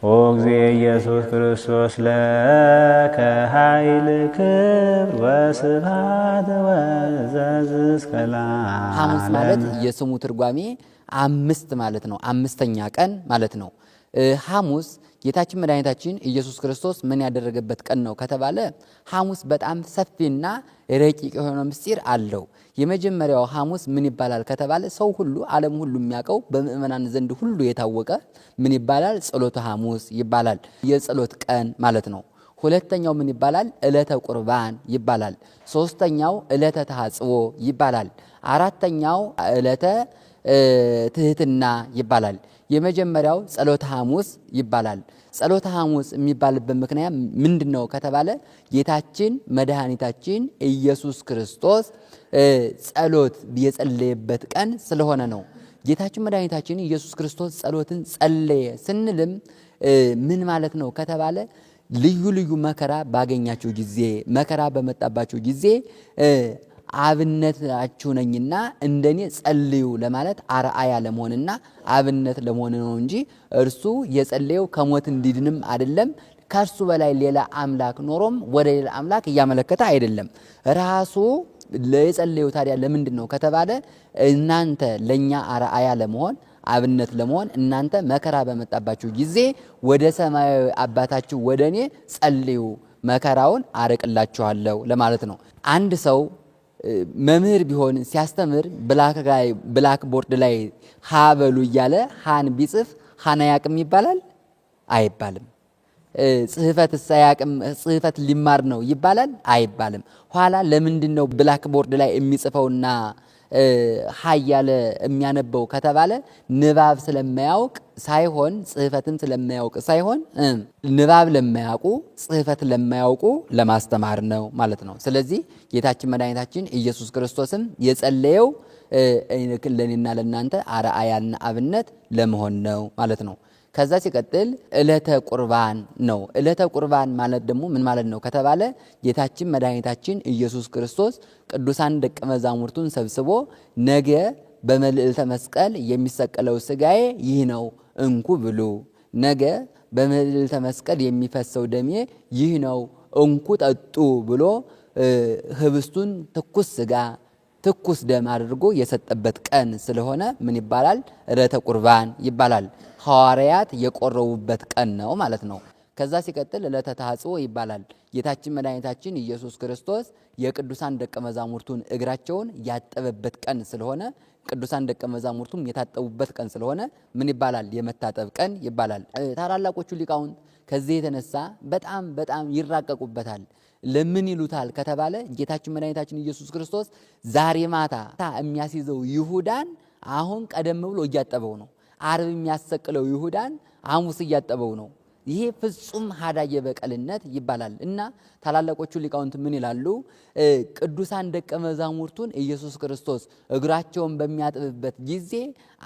ኦ እግዚእ ኢየሱስ ክርስቶስ ለከ ኃይል ክብር ወስብሐት ወዘዝ እስከ ለዓለም። ሐሙስ ማለት የስሙ ትርጓሜ አምስት ማለት ነው። አምስተኛ ቀን ማለት ነው። ሐሙስ ጌታችን መድኃኒታችን ኢየሱስ ክርስቶስ ምን ያደረገበት ቀን ነው ከተባለ ሐሙስ በጣም ሰፊና ረቂቅ የሆነ ምስጢር አለው። የመጀመሪያው ሐሙስ ምን ይባላል ከተባለ ሰው ሁሉ ዓለም ሁሉ የሚያውቀው በምእመናን ዘንድ ሁሉ የታወቀ ምን ይባላል? ጸሎተ ሐሙስ ይባላል። የጸሎት ቀን ማለት ነው። ሁለተኛው ምን ይባላል? ዕለተ ቁርባን ይባላል። ሶስተኛው ዕለተ ተሐጽቦ ይባላል። አራተኛው ዕለተ ትህትና ይባላል። የመጀመሪያው ጸሎተ ሐሙስ ይባላል። ጸሎተ ሐሙስ የሚባልበት ምክንያት ምንድነው ከተባለ ጌታችን መድኃኒታችን ኢየሱስ ክርስቶስ ጸሎት የጸለየበት ቀን ስለሆነ ነው። ጌታችን መድኃኒታችን ኢየሱስ ክርስቶስ ጸሎትን ጸለየ ስንልም ምን ማለት ነው ከተባለ ልዩ ልዩ መከራ ባገኛቸው ጊዜ መከራ በመጣባቸው ጊዜ አብነታችሁ ነኝና እንደኔ ጸልዩ ለማለት አርአያ ለመሆንና አብነት ለመሆን ነው እንጂ እርሱ የጸለየው ከሞት እንዲድንም አይደለም። ከእርሱ በላይ ሌላ አምላክ ኖሮም ወደ ሌላ አምላክ እያመለከተ አይደለም። ራሱ የጸለየው ታዲያ ለምንድን ነው ከተባለ እናንተ ለኛ አርአያ ለመሆን አብነት ለመሆን እናንተ መከራ በመጣባችሁ ጊዜ ወደ ሰማያዊ አባታችሁ ወደ እኔ ጸልዩ መከራውን አርቅላችኋለሁ ለማለት ነው። አንድ ሰው መምህር ቢሆን ሲያስተምር ብላክ ቦርድ ላይ ሀ በሉ እያለ ሃን ቢጽፍ ሃን አያቅም ይባላል? አይባልም። ጽህፈት ሳያቅም ጽህፈት ሊማር ነው ይባላል? አይባልም። ኋላ ለምንድን ነው ብላክ ቦርድ ላይ የሚጽፈውና ሃ እያለ የሚያነበው ከተባለ ንባብ ስለማያውቅ ሳይሆን ጽህፈትን ስለማያውቅ ሳይሆን ንባብ ለማያውቁ ጽህፈት ለማያውቁ ለማስተማር ነው ማለት ነው። ስለዚህ ጌታችን መድኃኒታችን ኢየሱስ ክርስቶስም የጸለየው ለኔና ለናንተ አርአያና አብነት ለመሆን ነው ማለት ነው። ከዛ ሲቀጥል ዕለተ ቁርባን ነው። ዕለተ ቁርባን ማለት ደግሞ ምን ማለት ነው ከተባለ ጌታችን መድኃኒታችን ኢየሱስ ክርስቶስ ቅዱሳን ደቀ መዛሙርቱን ሰብስቦ ነገ በመልዕልተ መስቀል የሚሰቀለው ሥጋዬ ይህ ነው እንኩ ብሉ፣ ነገ በመልዕልተ መስቀል የሚፈሰው ደሜ ይህ ነው እንኩ ጠጡ ብሎ ህብስቱን ትኩስ ሥጋ ትኩስ ደም አድርጎ የሰጠበት ቀን ስለሆነ ምን ይባላል? ዕለተ ቁርባን ይባላል። ሐዋርያት የቆረቡበት ቀን ነው ማለት ነው። ከዛ ሲቀጥል ዕለተ ተሐጽቦ ይባላል። ጌታችን መድኃኒታችን ኢየሱስ ክርስቶስ የቅዱሳን ደቀ መዛሙርቱን እግራቸውን ያጠበበት ቀን ስለሆነ ቅዱሳን ደቀ መዛሙርቱም የታጠቡበት ቀን ስለሆነ ምን ይባላል? የመታጠብ ቀን ይባላል። ታላላቆቹ ሊቃውንት ከዚህ የተነሳ በጣም ይራቀቁበታል። ለምን ይሉታል ከተባለ ጌታችን መድኃኒታችን ኢየሱስ ክርስቶስ ዛሬ ማታ የሚያስይዘው ይሁዳን አሁን ቀደም ብሎ እያጠበው ነው። ዓርብ የሚያሰቅለው ይሁዳን ሐሙስ እያጠበው ነው። ይሄ ፍጹም ሀዳየ በቀልነት ይባላል። እና ታላላቆቹ ሊቃውንት ምን ይላሉ? ቅዱሳን ደቀ መዛሙርቱን ኢየሱስ ክርስቶስ እግራቸውን በሚያጥብበት ጊዜ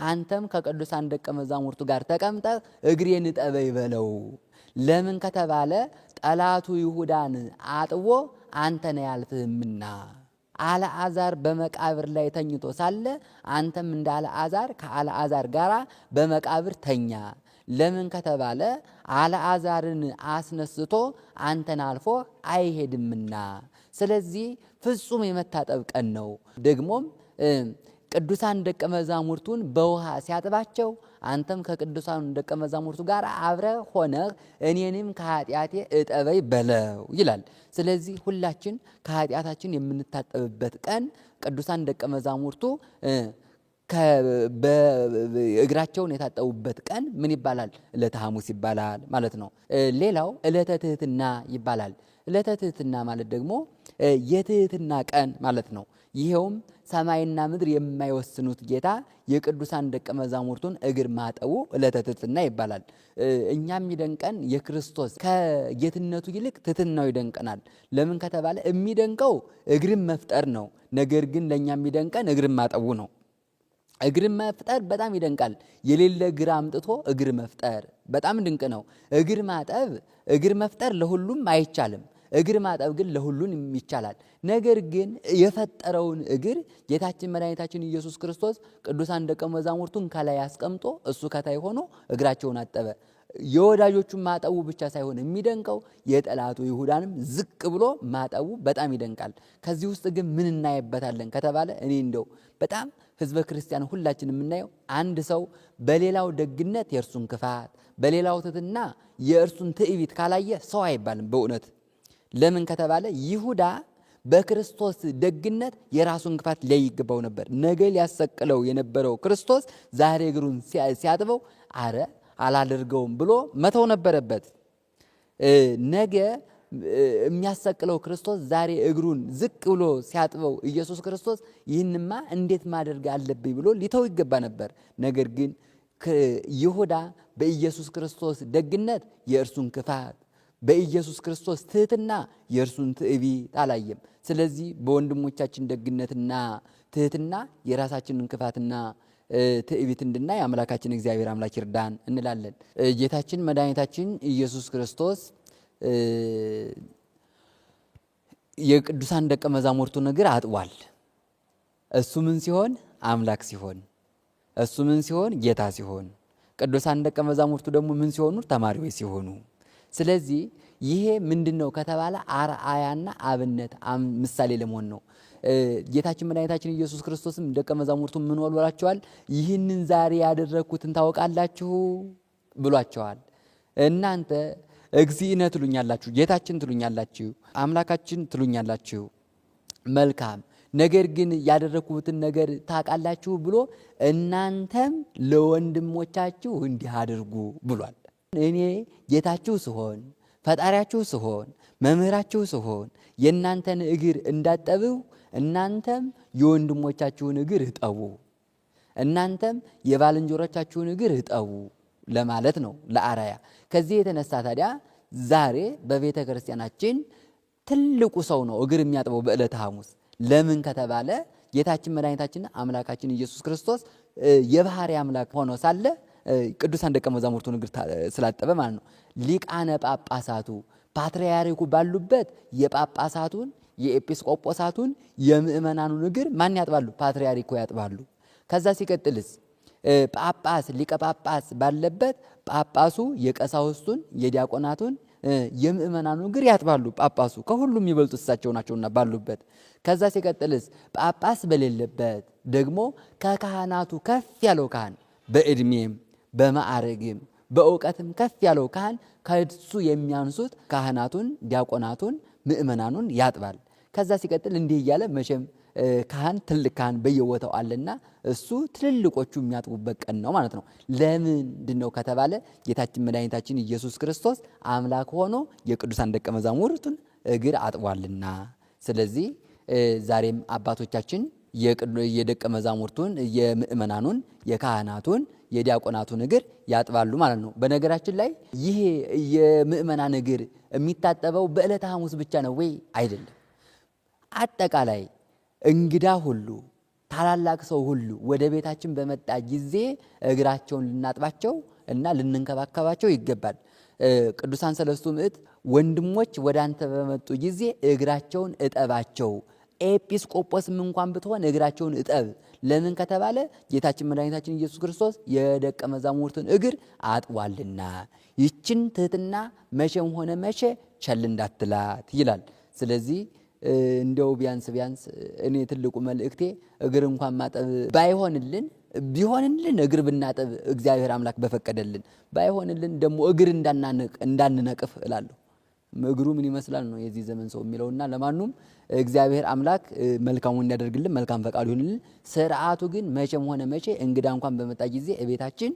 አንተም ከቅዱሳን ደቀ መዛሙርቱ ጋር ተቀምጠህ እግሬን እጠበኝ በለው። ለምን ከተባለ ጠላቱ ይሁዳን አጥቦ አንተን ያልፍህምና አልዓዛር በመቃብር ላይ ተኝቶ ሳለ አንተም እንደ አልዓዛር ከአልዓዛር ጋር በመቃብር ተኛ። ለምን ከተባለ አልዓዛርን አስነስቶ አንተን አልፎ አይሄድምና። ስለዚህ ፍጹም የመታጠብ ቀን ነው። ደግሞም ቅዱሳን ደቀ መዛሙርቱን በውሃ ሲያጥባቸው አንተም ከቅዱሳን ደቀ መዛሙርቱ ጋር አብረ ሆነህ እኔንም ከኃጢአቴ እጠበይ በለው ይላል። ስለዚህ ሁላችን ከኃጢአታችን የምንታጠብበት ቀን ቅዱሳን ደቀ መዛሙርቱ እግራቸውን የታጠቡበት ቀን ምን ይባላል? ዕለተ ሐሙስ ይባላል ማለት ነው። ሌላው ዕለተ ትህትና ይባላል። ዕለተ ትህትና ማለት ደግሞ የትህትና ቀን ማለት ነው። ይሄውም ሰማይና ምድር የማይወስኑት ጌታ የቅዱሳን ደቀ መዛሙርቱን እግር ማጠቡ ዕለተ ትህትና ይባላል። እኛም ይደንቀን የክርስቶስ ከጌትነቱ ይልቅ ትህትናው ይደንቀናል። ለምን ከተባለ የሚደንቀው እግርን መፍጠር ነው። ነገር ግን ለእኛ የሚደንቀን እግርን ማጠቡ ነው። እግር መፍጠር በጣም ይደንቃል። የሌለ እግር አምጥቶ እግር መፍጠር በጣም ድንቅ ነው። እግር ማጠብ እግር መፍጠር ለሁሉም አይቻልም። እግር ማጠብ ግን ለሁሉም ይቻላል። ነገር ግን የፈጠረውን እግር ጌታችን መድኃኒታችን ኢየሱስ ክርስቶስ ቅዱሳን ደቀ መዛሙርቱን ከላይ አስቀምጦ እሱ ከታይ ሆኖ እግራቸውን አጠበ። የወዳጆቹን ማጠቡ ብቻ ሳይሆን የሚደንቀው የጠላቱ ይሁዳንም ዝቅ ብሎ ማጠቡ በጣም ይደንቃል። ከዚህ ውስጥ ግን ምን እናይበታለን ከተባለ እኔ እንደው በጣም ህዝበ ክርስቲያን ሁላችን የምናየው አንድ ሰው በሌላው ደግነት የእርሱን ክፋት፣ በሌላው ትሕትና የእርሱን ትዕቢት ካላየ ሰው አይባልም በእውነት። ለምን ከተባለ ይሁዳ በክርስቶስ ደግነት የራሱን ክፋት ሊያይ ይገባው ነበር። ነገ ሊያሰቅለው የነበረው ክርስቶስ ዛሬ እግሩን ሲያጥበው አረ አላደርገውም ብሎ መተው ነበረበት። ነገ የሚያሰቅለው ክርስቶስ ዛሬ እግሩን ዝቅ ብሎ ሲያጥበው ኢየሱስ ክርስቶስ ይህንማ እንዴት ማድረግ አለብኝ ብሎ ሊተው ይገባ ነበር። ነገር ግን ይሁዳ በኢየሱስ ክርስቶስ ደግነት የእርሱን ክፋት፣ በኢየሱስ ክርስቶስ ትሕትና የእርሱን ትዕቢት አላየም። ስለዚህ በወንድሞቻችን ደግነትና ትሕትና የራሳችንን ክፋትና ትዕቢት እንድናይ አምላካችን እግዚአብሔር አምላክ ይርዳን እንላለን። ጌታችን መድኃኒታችን ኢየሱስ ክርስቶስ የቅዱሳን ደቀ መዛሙርቱን እግር አጥቧል። እሱ ምን ሲሆን? አምላክ ሲሆን። እሱ ምን ሲሆን? ጌታ ሲሆን። ቅዱሳን ደቀ መዛሙርቱ ደግሞ ምን ሲሆኑ? ተማሪዎች ሲሆኑ። ስለዚህ ይሄ ምንድነው ከተባለ አርአያና አብነት ምሳሌ ለመሆን ነው። ጌታችን መድኃኒታችን ኢየሱስ ክርስቶስም ደቀ መዛሙርቱ ምን ብሏቸዋል? ይህንን ዛሬ ያደረግኩትን ታውቃላችሁ ብሏቸዋል። እናንተ እግዚእነ ትሉኛላችሁ፣ ጌታችን ትሉኛላችሁ፣ አምላካችን ትሉኛላችሁ። መልካም ነገር ግን ያደረግኩትን ነገር ታውቃላችሁ ብሎ እናንተም ለወንድሞቻችሁ እንዲህ አድርጉ ብሏል። እኔ ጌታችሁ ስሆን፣ ፈጣሪያችሁ ስሆን፣ መምህራችሁ ስሆን የእናንተን እግር እንዳጠብው እናንተም የወንድሞቻችሁን እግር እጠቡ፣ እናንተም የባልንጀሮቻችሁን እግር እጠቡ ለማለት ነው፣ ለአርአያ። ከዚህ የተነሳ ታዲያ ዛሬ በቤተ ክርስቲያናችን ትልቁ ሰው ነው እግር የሚያጥበው በዕለተ ሐሙስ። ለምን ከተባለ ጌታችን መድኃኒታችን አምላካችን ኢየሱስ ክርስቶስ የባህሪ አምላክ ሆኖ ሳለ ቅዱሳን ደቀ መዛሙርቱን እግር ስላጠበ ማለት ነው። ሊቃነ ጳጳሳቱ ፓትርያርኩ ባሉበት የጳጳሳቱን፣ የኤጲስቆጶሳቱን፣ የምእመናኑን እግር ማን ያጥባሉ? ፓትርያርኩ ያጥባሉ። ከዛ ሲቀጥልስ ጳጳስ ሊቀ ጳጳስ ባለበት ጳጳሱ የቀሳውስቱን፣ የዲያቆናቱን፣ የምእመናኑን እግር ያጥባሉ። ጳጳሱ ከሁሉም የሚበልጡ እሳቸው ናቸውና ባሉበት። ከዛ ሲቀጥልስ ጳጳስ በሌለበት ደግሞ ከካህናቱ ከፍ ያለው ካህን በዕድሜም በማዕረግም በእውቀትም ከፍ ያለው ካህን ከሱ የሚያንሱት ካህናቱን፣ ዲያቆናቱን፣ ምእመናኑን ያጥባል። ከዛ ሲቀጥል እንዲህ እያለ መቼም ካህን ትልቅ ካህን በየቦታው አለና እሱ ትልልቆቹ የሚያጥቡበት ቀን ነው ማለት ነው። ለምንድን ነው ከተባለ ጌታችን መድኃኒታችን ኢየሱስ ክርስቶስ አምላክ ሆኖ የቅዱሳን ደቀ መዛሙርቱን እግር አጥቧልና። ስለዚህ ዛሬም አባቶቻችን የደቀ መዛሙርቱን፣ የምእመናኑን፣ የካህናቱን፣ የዲያቆናቱን እግር ያጥባሉ ማለት ነው። በነገራችን ላይ ይሄ የምእመናን እግር የሚታጠበው በዕለተ ሐሙስ ብቻ ነው ወይ? አይደለም። አጠቃላይ እንግዳ ሁሉ ታላላቅ ሰው ሁሉ ወደ ቤታችን በመጣ ጊዜ እግራቸውን ልናጥባቸው እና ልንንከባከባቸው ይገባል። ቅዱሳን ሰለስቱ ምዕት ወንድሞች ወደ አንተ በመጡ ጊዜ እግራቸውን እጠባቸው፣ ኤጲስቆጶስም እንኳን ብትሆን እግራቸውን እጠብ። ለምን ከተባለ ጌታችን መድኃኒታችን ኢየሱስ ክርስቶስ የደቀ መዛሙርትን እግር አጥቧልና ይችን ትሕትና መቼም ሆነ መቼ ቸል እንዳትላት ይላል። ስለዚህ እንደው ቢያንስ እኔ ትልቁ መልእክቴ እግር እንኳን ማጠብ ቢሆንልን እግር ብናጠብ እግዚአብሔር አምላክ በፈቀደልን፣ ባይሆንልን ደግሞ እግር እንዳንነቅፍ እላለሁ። እግሩ ምን ይመስላል ነው የዚህ ዘመን ሰው የሚለውና ለማኑም እግዚአብሔር አምላክ መልካሙን እንዲያደርግልን መልካም ፈቃዱ ይሁንልን። ስርዓቱ ግን መቼም ሆነ መቼ እንግዳ እንኳን በመጣ ጊዜ እቤታችን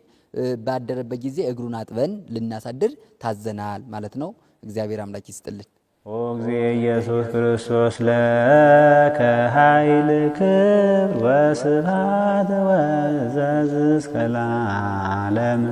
ባደረበት ጊዜ እግሩን አጥበን ልናሳድር ታዘናል ማለት ነው። እግዚአብሔር አምላክ ይስጥልን። ኦ እግዚእ ኢየሱስ ክርስቶስ ለከ ኃይል ክብር ወስብሐት ወዘዝ እስከ ለዓለም